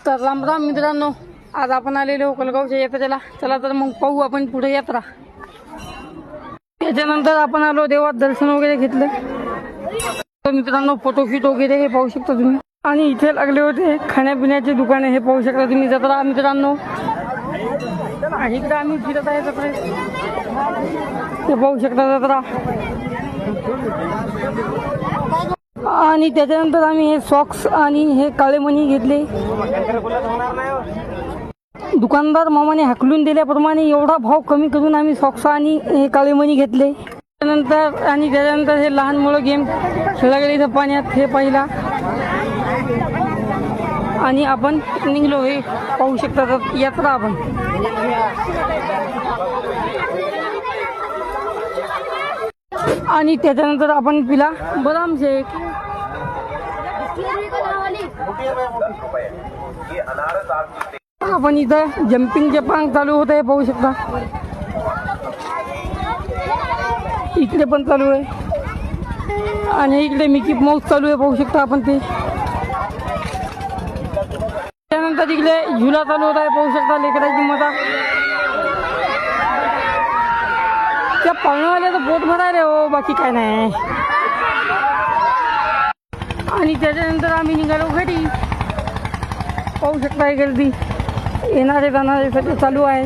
तर राम राम मित्रांनो, आज आपण आलेलो कलगावच्या यात्रेला. चला तर मग पाहू आपण पुढे यात्रा. त्याच्यानंतर आपण आलो, देवात दर्शन वगैरे घेतलं. तर मित्रांनो, फोटोशूट वगैरे हे पाहू शकता तुम्ही. आणि इथे लागले होते खाण्यापिण्याचे दुकाने, हे पाहू शकता तुम्ही. जत्रा मित्रांनो, इकडे आम्ही फिरत आहे जत्रा, हे पाहू शकता जत्रा. आणि त्याच्यानंतर आम्ही हे सॉक्स आणि हे काळे मणी घेतले. दुकानदार मामाने हाकलून दिल्याप्रमाणे एवढा भाव कमी करून आम्ही सॉक्स आणि हे काळे मणी घेतले. त्याच्यानंतर हे लहान मुलं गेम खेळला गेले इथं पाण्यात, हे पाहिला. आणि आपण निघलो, हे पाहू शकता यात्रा आपण. आणि त्याच्यानंतर आपण पिला बदाम शेक. आपण इथं जम्पिंग जपांग चालू होत आहे, पाहू शकता. इकडे पण चालू आहे आणि इकडे मिकी माऊस चालू आहे, पाहू शकता आपण ते. त्यानंतर इकडे झुला चालू होत आहे, पाहू शकता. लेकराची मजा. त्या पाळणावाल्याचं पोट भरायला हो, बाकी काय नाही. आणि त्याच्यानंतर आम्ही निघालो घरी, पाहू शकता. गर्दी येणारे जाणारे सगळे चालू आहे.